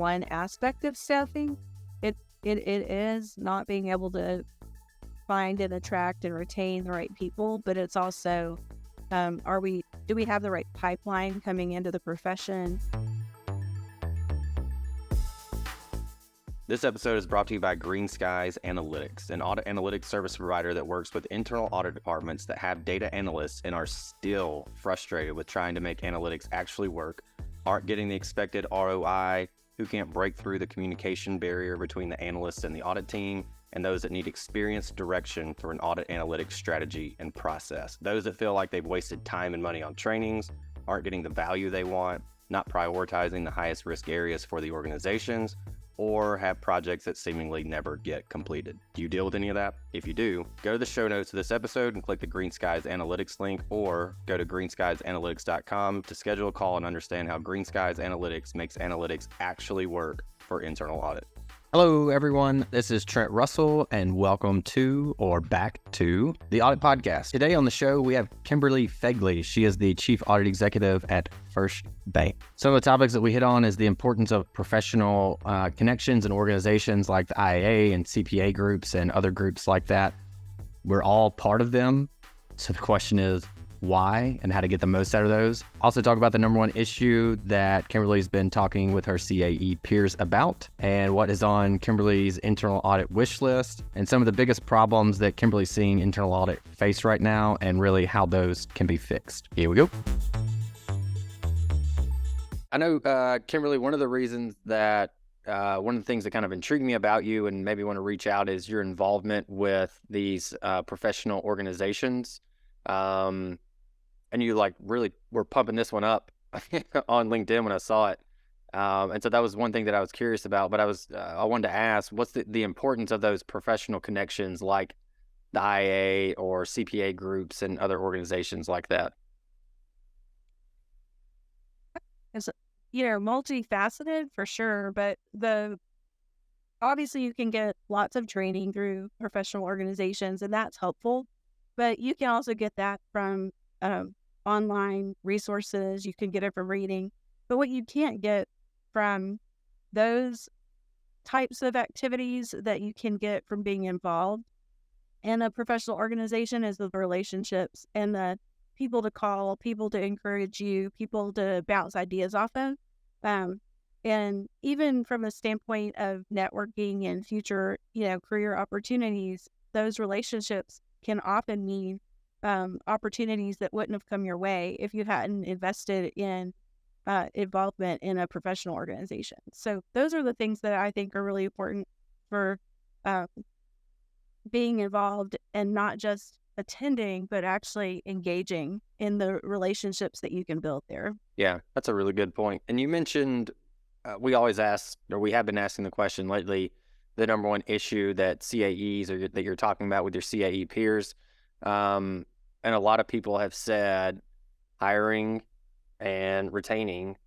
one aspect of staffing. It is not being able to find and attract and retain the right people, but it's also do we have the right pipeline coming into the profession? This episode is brought to you by Greenskies Analytics, an audit analytics service provider that works with internal audit departments that have data analysts and are still frustrated with trying to make analytics actually work, aren't getting the expected ROI, who can't break through the communication barrier between the analysts and the audit team, and those that need experienced direction through an audit analytics strategy and process. Those that feel like they've wasted time and money on trainings, aren't getting the value they want, not prioritizing the highest risk areas for the organizations, or have projects that seemingly never get completed. Do you deal with any of that? If you do, go to the show notes of this episode and click the Greenskies Analytics link, or go to greenskiesanalytics.com to schedule a call and understand how Greenskies Analytics makes analytics actually work for internal audit. Hello, everyone. This is Trent Russell, and welcome to, or back to, the Audit Podcast. Today on the show, we have Kimberly Phegley. She is the Chief Audit Executive at FirstBank. Some of the topics that we hit on is the importance of professional connections and organizations like the IAA and CPA groups and other groups like that. We're all part of them. So the question is, why and how to get the most out of those. Also talk about the number one issue that Kimberly's been talking with her CAE peers about, and what is on Kimberly's internal audit wish list, and some of the biggest problems that Kimberly's seeing internal audit face right now, and really how those can be fixed. Here we go. I know, Kimberly, one of the reasons that one of the things that kind of intrigued me about you and maybe want to reach out is your involvement with these professional organizations. And you really were pumping this one up on LinkedIn when I saw it. And so that was one thing that I was curious about, but I wanted to ask, what's the importance of those professional connections like the IA or CPA groups and other organizations like that? It's, multifaceted for sure, but obviously you can get lots of training through professional organizations, and that's helpful, but you can also get that from online resources. You can get it from reading, but what you can't get from those types of activities that you can get from being involved in a professional organization is the relationships and the people to call, people to encourage you, people to bounce ideas off of. And even from a standpoint of networking and future, career opportunities, those relationships can often mean opportunities that wouldn't have come your way if you hadn't invested in involvement in a professional organization. So those are the things that I think are really important for being involved and not just attending, but actually engaging in the relationships that you can build there. Yeah, that's a really good point. And you mentioned, we always ask, or we have been asking the question lately, the number one issue that CAEs or that you're talking about with your CAE peers. And a lot of people have said hiring and retaining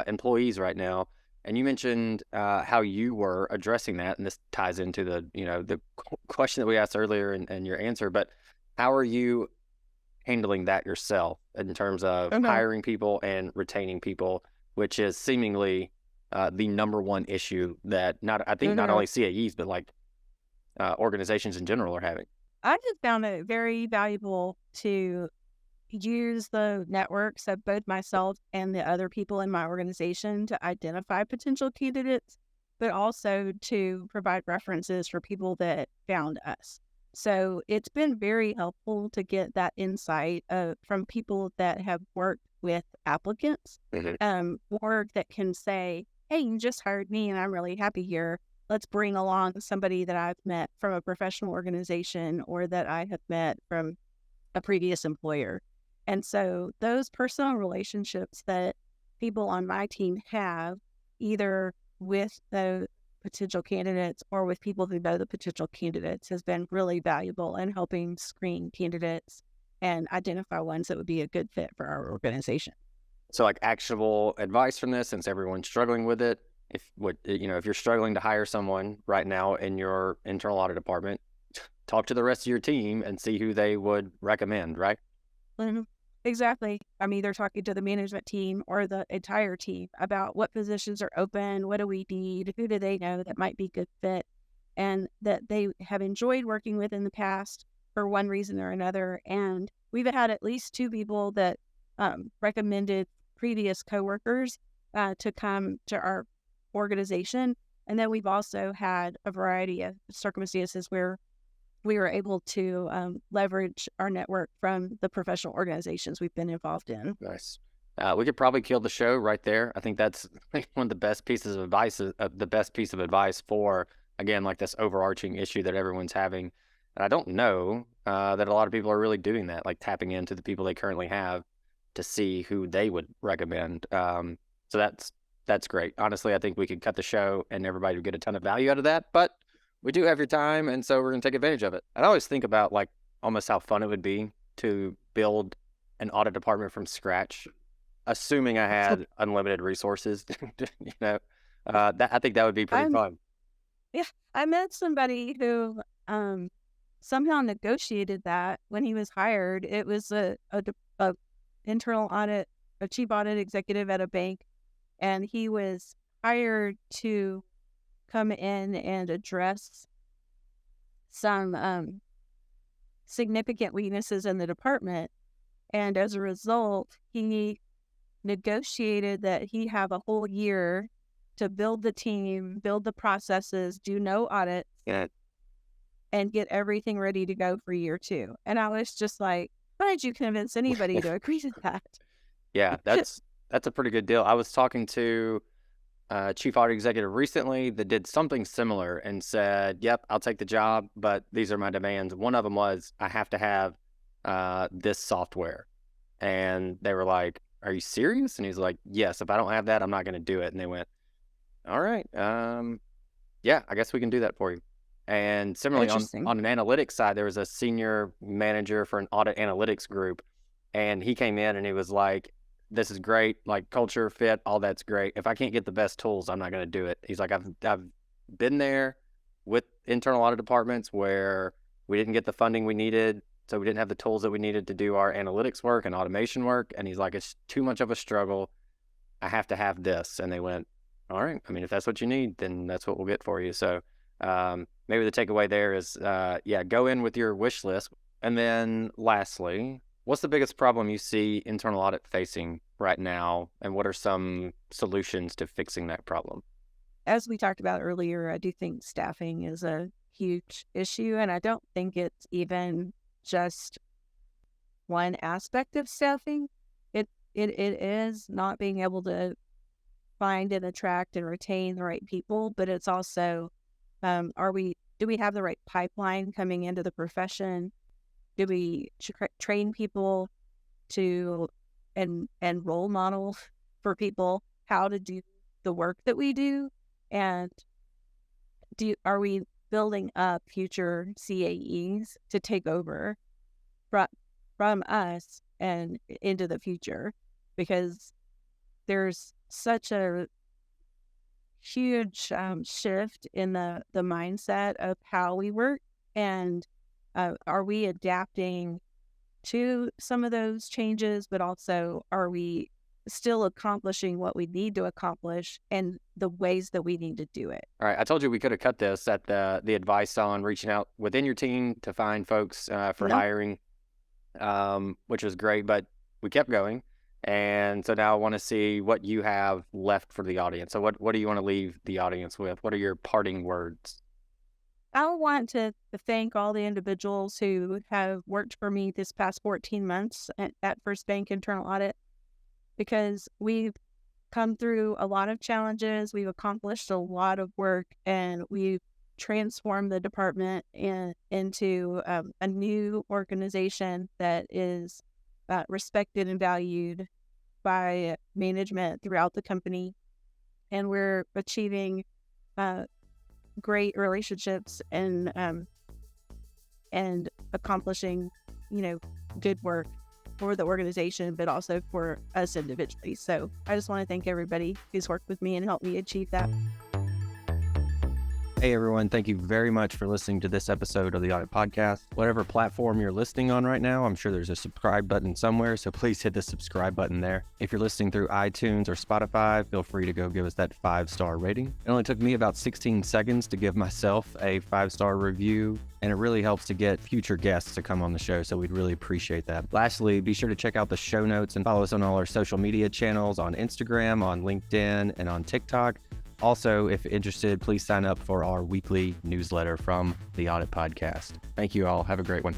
employees right now. And you mentioned how you were addressing that, and this ties into the question that we asked earlier and your answer. But how are you handling that yourself in terms of hiring people and retaining people, which is seemingly the number one issue that not only CAEs but organizations in general are having? I just found it very valuable to use the networks of both myself and the other people in my organization to identify potential candidates, but also to provide references for people that found us. So it's been very helpful to get that insight from people that have worked with applicants, or that can say, hey, you just hired me and I'm really happy here. Let's bring along somebody that I've met from a professional organization or that I have met from a previous employer. And so those personal relationships that people on my team have, either with the potential candidates or with people who know the potential candidates, has been really valuable in helping screen candidates and identify ones that would be a good fit for our organization. So actionable advice from this, since everyone's struggling with it, if you're struggling to hire someone right now in your internal audit department, talk to the rest of your team and see who they would recommend, right? Mm-hmm. Exactly. I'm either talking to the management team or the entire team about what positions are open, what do we need, who do they know that might be good fit, and that they have enjoyed working with in the past for one reason or another. And we've had at least 2 people that recommended previous coworkers to come to our organization. And then we've also had a variety of circumstances where we were able to leverage our network from the professional organizations we've been involved in. Nice. We could probably kill the show right there. I think that's one of the best pieces of advice, the best piece of advice for, again, like this overarching issue that everyone's having. And I don't know that a lot of people are really doing that, like tapping into the people they currently have to see who they would recommend. So that's great. Honestly, I think we could cut the show and everybody would get a ton of value out of that. But we do have your time, and so we're going to take advantage of it. And I always think about like almost how fun it would be to build an audit department from scratch, assuming I had unlimited resources. That I think that would be pretty fun. Yeah, I met somebody who somehow negotiated that when he was hired. It was a internal audit, a chief audit executive at a bank, and he was hired to come in and address some significant weaknesses in the department. And as a result, he negotiated that he have a whole year to build the team, build the processes, do no audits, and get everything ready to go for year 2. And I was just like, why did you convince anybody to agree to that? Yeah, that's a pretty good deal. I was talking to chief audit executive recently that did something similar and said, yep, I'll take the job, but these are my demands. One of them was, I have to have this software. And they were like, are you serious? And he's like, yes, if I don't have that, I'm not going to do it. And they went, all right, yeah, I guess we can do that for you. And similarly, on an analytics side, there was a senior manager for an audit analytics group, and he came in and he was like, this is great, like culture fit, all that's great. If I can't get the best tools, I'm not going to do it. He's like, I've been there with internal audit departments where we didn't get the funding we needed, so we didn't have the tools that we needed to do our analytics work and automation work. And he's like, it's too much of a struggle. I have to have this. And they went, all right, I mean, if that's what you need, then that's what we'll get for you. So maybe the takeaway there is, go in with your wish list. And then lastly, what's the biggest problem you see internal audit facing right now, and what are some solutions to fixing that problem? As we talked about earlier, I do think staffing is a huge issue, and I don't think it's even just one aspect of staffing. It is not being able to find and attract and retain the right people, but it's also, do we have the right pipeline coming into the profession? Do we train people to and role model for people how to do the work that we do? And are we building up future CAEs to take over from us and into the future? Because there's such a huge shift in the mindset of how we work, and are we adapting to some of those changes, but also are we still accomplishing what we need to accomplish and the ways that we need to do it? All right. I told you we could have cut this at the advice on reaching out within your team to find folks for hiring, which was great, but we kept going. And so now I want to see what you have left for the audience. So what do you want to leave the audience with? What are your parting words? I want to thank all the individuals who have worked for me this past 14 months at FirstBank Internal Audit, because we've come through a lot of challenges, we've accomplished a lot of work, and we've transformed the department into a new organization that is respected and valued by management throughout the company. And we're achieving great relationships and accomplishing, good work for the organization, but also for us individually. So I just want to thank everybody who's worked with me and helped me achieve that. Hey everyone, thank you very much for listening to this episode of the Audit Podcast. Whatever platform you're listening on right now, I'm sure there's a subscribe button somewhere, so please hit the subscribe button there. If you're listening through iTunes or Spotify, feel free to go give us that 5-star rating. It only took me about 16 seconds to give myself a 5-star review, and it really helps to get future guests to come on the show, so we'd really appreciate that. Lastly, be sure to check out the show notes and follow us on all our social media channels on Instagram, on LinkedIn, and on TikTok. Also, if interested, please sign up for our weekly newsletter from the Audit Podcast. Thank you all. Have a great one.